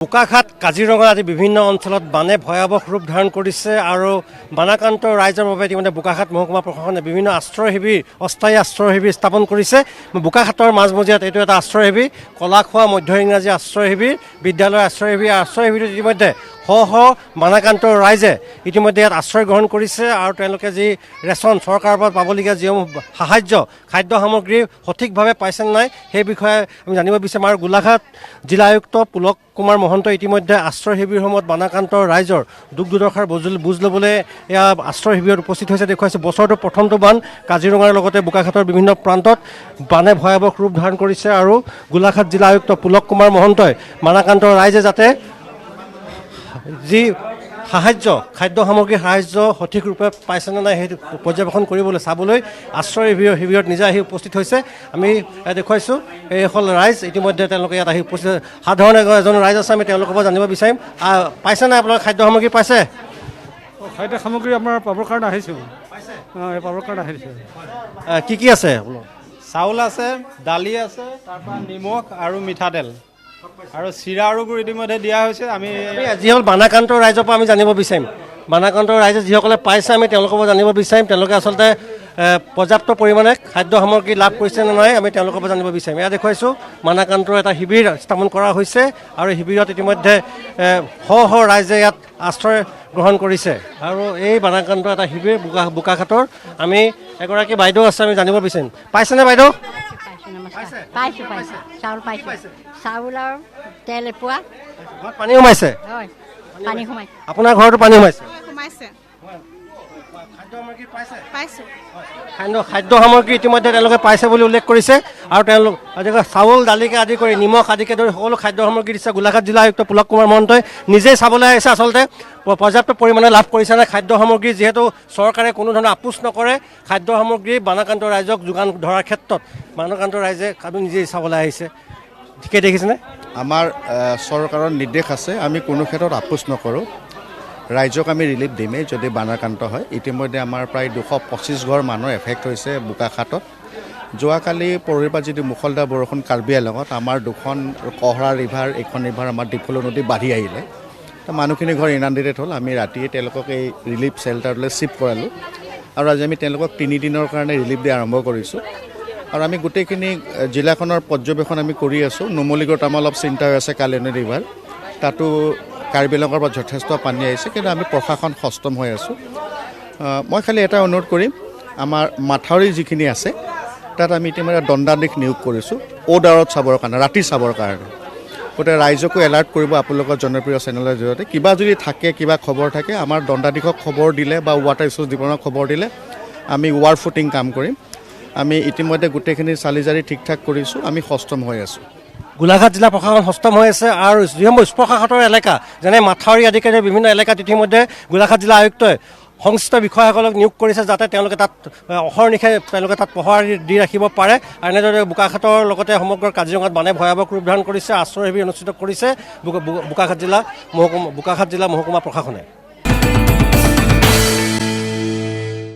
বোকাখাট কাজিৰঙা আদি বিভিন্ন অঞ্চলত বানে ভয়াৱহ ৰূপ ধাৰণ কৰিছে আৰু বানাক্ৰান্ত ৰাইজৰ বাবে ইতিমধ্যে বোকাখাট মহকুমা প্ৰশাসনে বিভিন্ন আশ্ৰয় শিবিৰ অস্থায়ী আশ্ৰয় শিবিৰ স্থাপন কৰিছে। বোকাখাটৰ মাজমজিয়াত এইটো এটা আশ্ৰয় শিবিৰ, কলাখোৱা মধ্য ইংৰাজী আশ্ৰয় শিবিৰ, বিদ্যালয়ৰ আশ্ৰয় শিবিৰত ইতিমধ্যে শ বানাক্ৰান্ত ৰাইজে ইতিমধ্যে ইয়াত আশ্ৰয় গ্ৰহণ কৰিছে আৰু তেওঁলোকে যি ৰেচন চৰকাৰৰ পৰা পাবলগীয়া যিসমূহ সাহায্য খাদ্য সামগ্ৰী সঠিকভাৱে পাইছে নাই সেই বিষয়ে আমি জানিব বিচাৰিম। আৰু গোলাঘাট জিলা আয়ুক্ত পুলক কুমাৰ মহন্ত ইতিমধ্যে আশ্ৰয় শিবিৰসমূহত বানাক্ৰান্ত ৰাইজৰ দুখ দুৰ্দশাৰ বুজ ল'বলৈ এয়া আশ্ৰয় শিবিৰত উপস্থিত হৈছে দেখুৱাইছে। বছৰটো প্ৰথমটো বান কাজিৰঙাৰ লগতে বোকাখাটৰ বিভিন্ন প্ৰান্তত বানে ভয়াৱহ ৰূপ ধাৰণ কৰিছে আৰু গোলাঘাট জিলা আয়ুক্ত পুলক কুমাৰ মহন্তই বানাক্ৰান্ত ৰাইজে যাতে যি সাহায্য খাদ্য সামগ্ৰীৰ সাহায্য সঠিক ৰূপে পাইছেনে নাই সেইটো পৰ্যবেক্ষণ কৰিবলৈ চাবলৈ আশ্ৰয় শিবিৰত নিজে আহি উপস্থিত হৈছে। আমি দেখুৱাইছোঁ এইসকল ৰাইজ ইতিমধ্যে তেওঁলোকে ইয়াত আহি উপস্থিত। সাধাৰণ এজন ৰাইজ আছে, আমি তেওঁলোকৰ পৰা জানিব বিচাৰিম পাইছে নাই আপোনালোকে খাদ্য সামগ্ৰী পাইছে? খাদ্য সামগ্ৰী আমাৰ পাবৰ কাৰণে আহিছোঁ। পাবৰ কাৰণে আহিছোঁ। কি আছে? চাউল আছে, দালি আছে, তাৰপৰা নিমখ আৰু মিঠাতেল আৰু চিৰা আৰু গুড় ইতিমধ্যে দিয়া হৈছে। আমি যিসকল বানাক্ৰান্ত ৰাইজৰ পৰা আমি জানিব বিচাৰিম, বানাক্ৰান্ত ৰাইজে যিসকলে পাইছে আমি তেওঁলোকৰ পৰা জানিব বিচাৰিম তেওঁলোকে আচলতে পৰ্যাপ্ত পৰিমাণে খাদ্য সামগ্ৰী লাভ কৰিছে নে নাই আমি তেওঁলোকৰ পৰা জানিব বিচাৰিম। এয়া দেখুৱাইছোঁ বানাক্ৰান্তৰ এটা শিবিৰ স্থাপন কৰা হৈছে আৰু শিবিৰত ইতিমধ্যে শ ৰাইজে ইয়াত আশ্ৰয় গ্ৰহণ কৰিছে আৰু এই বানাক্ৰান্ত এটা শিবিৰ বোকাখাটৰ। আমি এগৰাকী বাইদেউ আছে, আমি জানিব বিচাৰিম পাইছেনে বাইদেউ? পাইছোঁ চাউল পাইছোঁ, চাউল আৰু তেল এপোৱা। পানী সোমাইছে? হয়, পানী সোমাইছে। আপোনাৰ ঘৰতো পানী সোমাইছে? খাদ্য সামগ্ৰী ইতিমধ্যে তেওঁলোকে পাইছে বুলি উল্লেখ কৰিছে আৰু তেওঁলোক চাউল দালিকে আদি কৰি নিমখ আদিকে ধৰি সকলো খাদ্য সামগ্ৰী দিছে। গোলাঘাট জিলা আয়ুক্ত পুলক কুমাৰ মহন্তই নিজেই চাবলৈ আহিছে আচলতে পৰ্যাপ্ত পৰিমাণে লাভ কৰিছেনে খাদ্য সামগ্ৰী, যিহেতু চৰকাৰে কোনো ধৰণৰ আপোচ নকৰে খাদ্য সামগ্ৰী বানাক্ৰান্ত ৰাইজক যোগান ধৰাৰ ক্ষেত্ৰত। বানাক্ৰান্ত ৰাইজে নিজেই চাবলৈ আহিছে, ঠিকেই দেখিছেনে? আমাৰ চৰকাৰৰ নিৰ্দেশ আছে, আমি কোনো ক্ষেত্ৰত আপোচ নকৰোঁ। ৰাইজক আমি ৰিলিফ দিমেই যদি বানাক্ৰান্ত হয়। ইতিমধ্যে আমাৰ প্ৰায় 225 ঘৰ মানুহ এফেক্ট হৈছে বোকাখাটত। যোৱাকালি পৰহিৰ পৰা যিটো মুখলধাৰ বৰষুণ কাৰ্বি আংলঙত আমাৰ দুখন কহৰা ৰিভাৰ, এইখন ৰিভাৰ আমাৰ ডিফলু নদী বাঢ়ি আহিলে। তো মানুহখিনি ঘৰ ইনাণ্ডেটেড হ'ল। আমি ৰাতিয়ে তেওঁলোকক এই ৰিলিফ শ্বেল্টাৰলৈ শ্বিফ্ট কৰালোঁ আৰু আজি আমি তেওঁলোকক 3 দিনৰ কাৰণে ৰিলিফ দিয়া আৰম্ভ কৰিছোঁ। আৰু আমি গোটেইখিনি জিলাখনৰ পৰ্যবেক্ষণ আমি কৰি আছোঁ। নুমলীগড়ত আমাৰ অলপ চিন্তা হৈ আছে, কালিয়নী ৰিভাৰ তাতো কাৰ্বি আংলঙৰ পৰা যথেষ্ট পানী আহিছে, কিন্তু আমি প্ৰশাসন সষ্টম হৈ আছোঁ। মই খালি এটা অনুৰোধ কৰিম, আমাৰ মাথাউৰি যিখিনি আছে তাত আমি ইতিমধ্যে দণ্ডাধীশ নিয়োগ কৰিছোঁ অ'দাৰত চাবৰ কাৰণে, ৰাতি চাবৰ কাৰণে। গতিকে ৰাইজকো এলাৰ্ট কৰিব আপোনালোকৰ জনপ্ৰিয় চেনেলৰ জৰিয়তে। কিবা যদি থাকে, কিবা খবৰ থাকে, আমাৰ দণ্ডাধীশক খবৰ দিলে বা ৱাটাৰ ৰিচোৰ্চ ডিপাৰ্টমেণ্টক খবৰ দিলে আমি ৱাৰ ফুটিং কাম কৰিম। আমি ইতিমধ্যে গোটেইখিনি চালি জাৰি ঠিক ঠাক কৰিছোঁ, আমি সষ্টম হৈ আছোঁ। গোলাঘাট জিলা প্ৰশাসন সষ্টম হৈ আছে আৰু যিসমূহ স্পৰ্শকাতৰ এলেকা যেনে মাথাউৰি আদিকে বিভিন্ন এলেকাত ইতিমধ্যে গোলাঘাট জিলা আয়ুক্তই সংশ্লিষ্ট বিষয়াসকলক নিয়োগ কৰিছে যাতে তেওঁলোকে তাত অহৰ্নিশে তেওঁলোকে তাত পহৰা দি ৰাখিব পাৰে। আৰু এনেদৰে বোকাখাটৰ লগতে সমগ্ৰ কাজিৰঙাত বানে ভয়াৱহ ৰূপ ধাৰণ কৰিছে, আশ্ৰয় শিবিৰ অনুষ্ঠিত কৰিছে বোকাখাট জিলা মহকুমা প্ৰশাসনে।